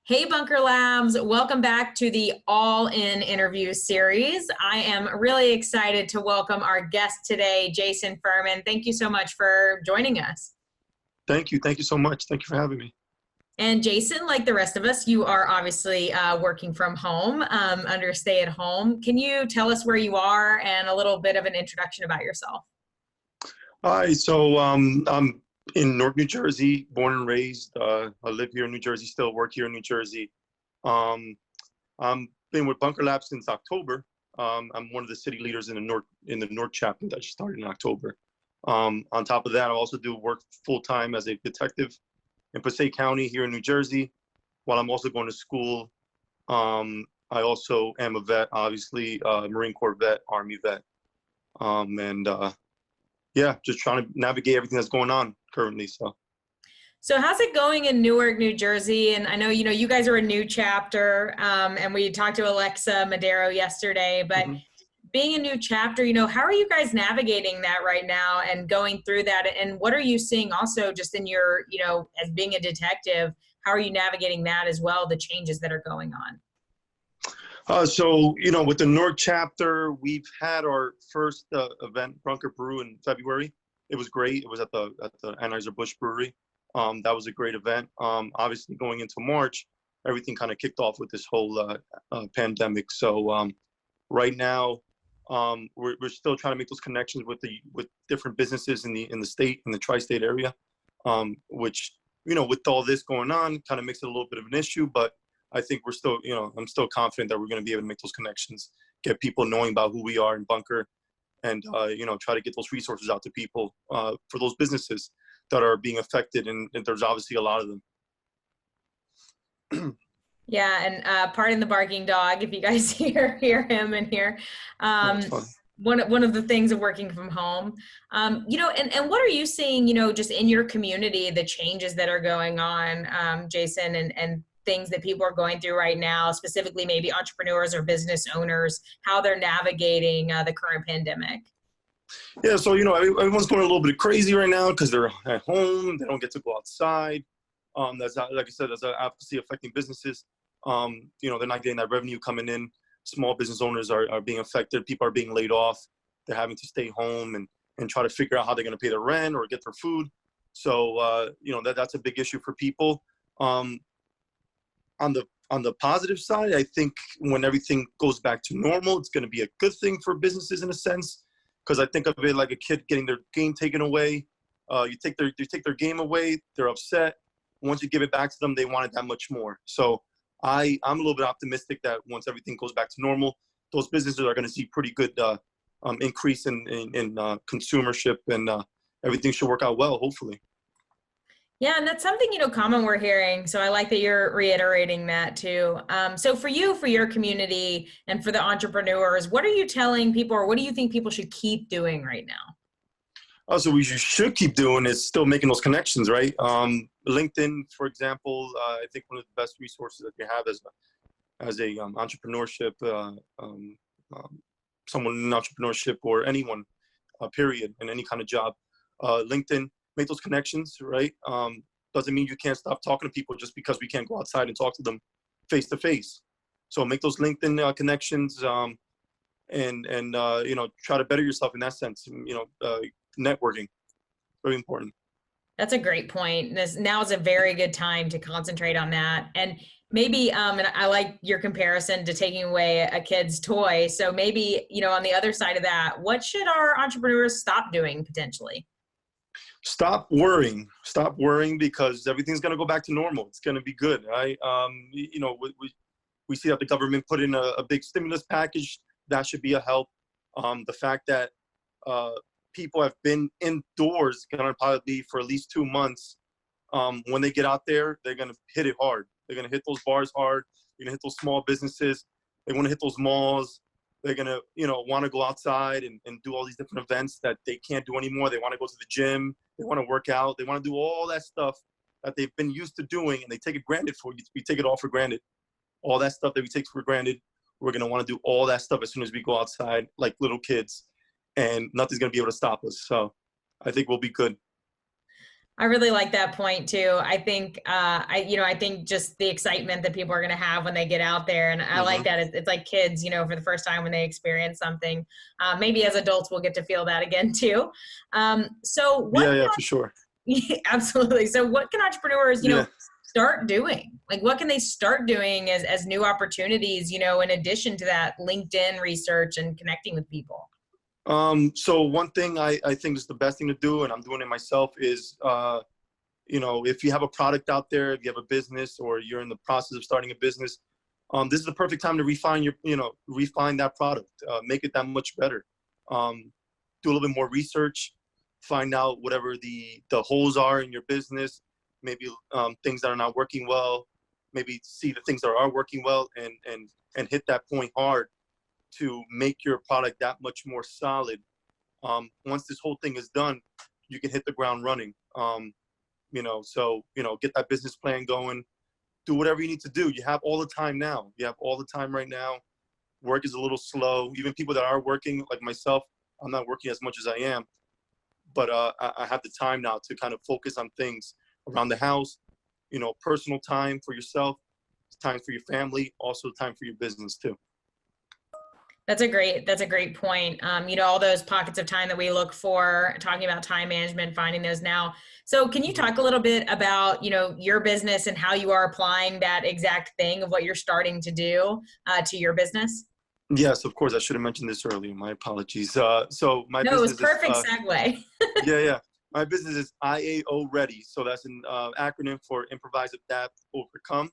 Hey, Bunker Labs, welcome back to the All In interview series. I am really excited to welcome our guest today, Jason Fermin. Thank you so much for joining us. Thank you. Thank you so much. Thank you for having me. And Jason, like the rest of us, you are obviously working from home under stay at home. Can you tell us where you are and a little bit of an introduction about yourself? Hi. I'm in Newark, New Jersey, born and raised. I live here in New Jersey, still work here in New Jersey. Um, I'm been with Bunker Lab since October. I'm one of the city leaders in the Newark chapter that started in October. On top of that, I also do work full time as a detective in Passaic County here in New Jersey, while I'm also going to school. I also am a vet, obviously, Marine Corps vet, Army vet, and yeah, just trying to navigate everything that's going on currently. So how's it going in Newark, New Jersey? And I know, you guys are a new chapter, and we talked to Alexa Madero yesterday, but Mhm. being a new chapter, how are you guys navigating that right now and going through that? And what are you seeing also just in your, as being a detective, how are you navigating that as well, the changes that are going on? With the Newark chapter, we've had our first event, Bunker Brew, in February. It was great. It was at the Anheuser-Busch Brewery. That was a great event. Obviously, going into March, everything kind of kicked off with this whole pandemic. Right now, we're still trying to make those connections with different businesses in the state, in the tri-state area, which with all this going on, kind of makes it a little bit of an issue. But I think we're still, I'm still confident that we're going to be able to make those connections, get people knowing about who we are in Bunker, and try to get those resources out to people for those businesses that are being affected, and there's obviously a lot of them. Yeah, and pardon the barking dog if you guys hear him in here. No, Um, it's fun. one of the things of working from home, and what are you seeing, just in your community, the changes that are going on, Jason, and things that people are going through right now, specifically maybe entrepreneurs or business owners, how they're navigating the current pandemic. Yeah, so everyone's going a little bit crazy right now because they're at home, they don't get to go outside. That's not, like I said, that's obviously affecting businesses. They're not getting that revenue coming in. Small business owners are being affected. People are being laid off. They're having to stay home and try to figure out how they're going to pay their rent or get their food. That's a big issue for people. Um, on the positive side, I think when everything goes back to normal, it's going to be a good thing for businesses in a sense, because I think of it like a kid getting their game taken away. You take their game away, they're upset. Once you give it back to them, they want it that much more. So I'm a little bit optimistic that once everything goes back to normal, those businesses are going to see pretty good increase in consumership, and everything should work out well, hopefully. Yeah, and that's something, common we're hearing. So I like that you're reiterating that too. So for you, for your community and for the entrepreneurs, what are you telling people, or what do you think people should keep doing right now? Also, we should keep doing is still making those connections, right? LinkedIn, for example, I think one of the best resources that you have as a entrepreneurship, someone in entrepreneurship or anyone, period, in any kind of job. LinkedIn, make those connections, right? Doesn't mean you can't stop talking to people just because we can't go outside and talk to them face to face. So make those LinkedIn connections, and try to better yourself in that sense. Networking, very important. That's a great point. This now is a very good time to concentrate on that. And maybe, and I like your comparison to taking away a kid's toy. So maybe, on the other side of that, what should our entrepreneurs stop doing potentially? Stop worrying, because everything's going to go back to normal. It's going to be good, right? We see that the government put in a big stimulus package. That should be a help. The fact that uh, people have been indoors, going to probably be for at least 2 months. When they get out there, they're going to hit it hard. They're going to hit those bars hard. They're going to hit those small businesses. They want to hit those malls. They're going to, want to go outside and do all these different events that they can't do anymore. They want to go to the gym. They want to work out. They want to do all that stuff that they've been used to doing, and they take it granted for you. We take it all for granted. All that stuff that we take for granted, we're going to want to do all that stuff as soon as we go outside like little kids, and nothing's going to be able to stop us. So I think we'll be good. I really like that point too. I think, I think just the excitement that people are going to have when they get out there, and I like Hmm. that. It's like kids, for the first time when they experience something. Maybe as adults, we'll get to feel that again too. So what? Yeah, yeah, for sure. Absolutely. So what can entrepreneurs, Yeah. start doing? Like, what can they start doing as new opportunities? In addition to that LinkedIn research and connecting with people. So one thing I think is the best thing to do, and I'm doing it myself, is if you have a product out there, if you have a business, or you're in the process of starting a business, this is the perfect time to refine that product, make it that much better. Do a little bit more research, find out whatever the holes are in your business, maybe things that are not working well, maybe see the things that are working well, and hit that point hard to make your product that much more solid. Once this whole thing is done, you can hit the ground running. Get that business plan going, do whatever you need to do. You have all the time now. You have all the time right now. Work is a little slow. Even people that are working, like myself, I'm not working as much as I am, but I have the time now to kind of focus on things around the house, personal time for yourself, time for your family, also time for your business too. That's a great point. All those pockets of time that we look for, talking about time management, finding those now. So can you Mhm. talk a little bit about, your business and how you are applying that exact thing of what you're starting to do to your business? Yes, of course. I should have mentioned this earlier. My apologies. So my No, it was business is, perfect segue. yeah, yeah. My business is I.A.O ready. So that's an acronym for improvise, adapt, overcome.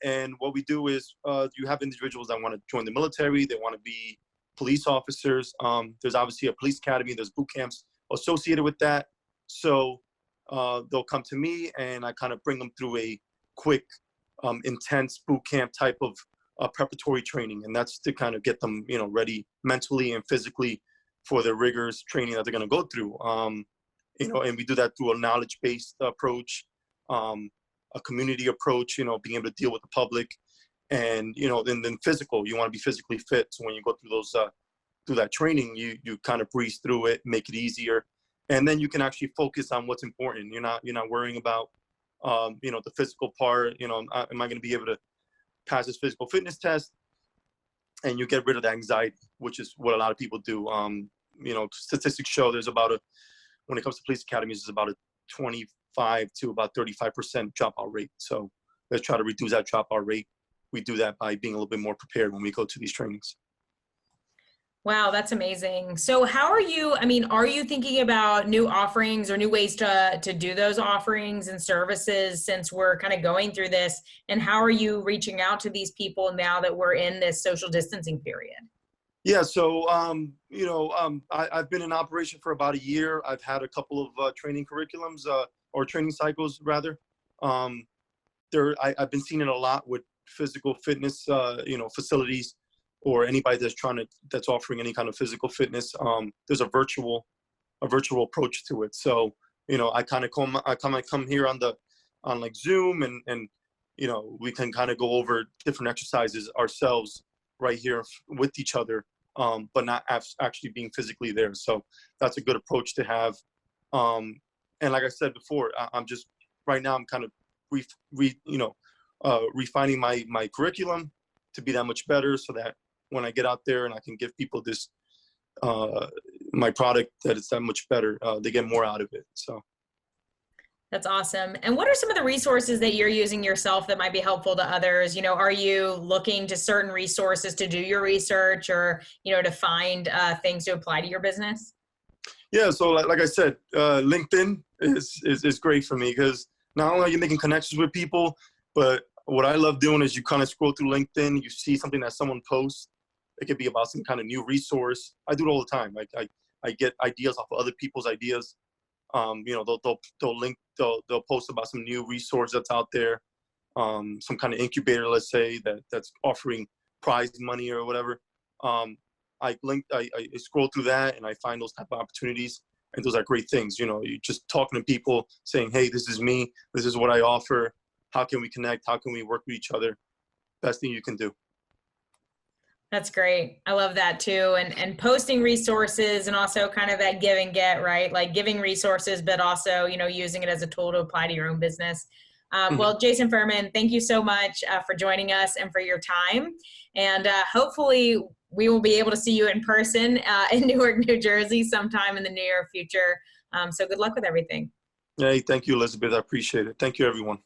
And what we do is you have individuals that want to join the military. They want to be police officers. There's obviously a police academy. There's boot camps associated with that. So they'll come to me, and I kind of bring them through a quick, intense boot camp type of preparatory training. And that's to kind of get them, ready mentally and physically for the rigorous training that they're going to go through. And we do that through a knowledge-based approach. A community approach, being able to deal with the public, and then physical. You want to be physically fit, so when you go through through that training, you kind of breeze through it, make it easier, and then you can actually focus on what's important. You're not worrying about the physical part. Am I going to be able to pass this physical fitness test? And you get rid of the anxiety, which is what a lot of people do. Statistics show when it comes to police academies, it's about a 25 to about 35% dropout rate. So let's try to reduce that dropout rate. We do that by being a little bit more prepared when we go to these trainings. Wow, that's amazing. So are you thinking about new offerings or new ways to do those offerings and services since we're kind of going through this? And how are you reaching out to these people now that we're in this social distancing period? Yeah, so I've been in operation for about a year. I've had a couple of training curriculums or training cycles rather. Um, I've been seeing it a lot with physical fitness, facilities, or anybody that's offering any kind of physical fitness. There's a virtual approach to it. So I kind of come here on like Zoom, and we can kind of go over different exercises ourselves right here with each other, but not actually being physically there. So that's a good approach to have. And like I said before, I'm just right now I'm kind of refining my curriculum to be that much better, so that when I get out there and I can give people this my product, that it's that much better. They get more out of it. So. That's awesome. And what are some of the resources that you're using yourself that might be helpful to others? Are you looking to certain resources to do your research or, to find things to apply to your business? Yeah, so like I said, LinkedIn is great for me, because not only are you making connections with people, but what I love doing is you kind of scroll through LinkedIn, you see something that someone posts. It could be about some kind of new resource. I do it all the time. I get ideas off of other people's ideas. They'll post about some new resource that's out there, some kind of incubator, let's say, that's offering prize money or whatever. I scroll through that, and I find those type of opportunities, and those are great things. You're just talking to people, saying, hey, this is me, this is what I offer, how can we connect, how can we work with each other? Best thing you can do. That's great. I love that too. And posting resources and also kind of that give and get, right? Like giving resources, but also, using it as a tool to apply to your own business. Mhm. Well, Jason Fermin, thank you so much for joining us and for your time. And hopefully we will be able to see you in person in Newark, New Jersey sometime in the near future. So good luck with everything. Hey, thank you, Elizabeth. I appreciate it. Thank you, everyone.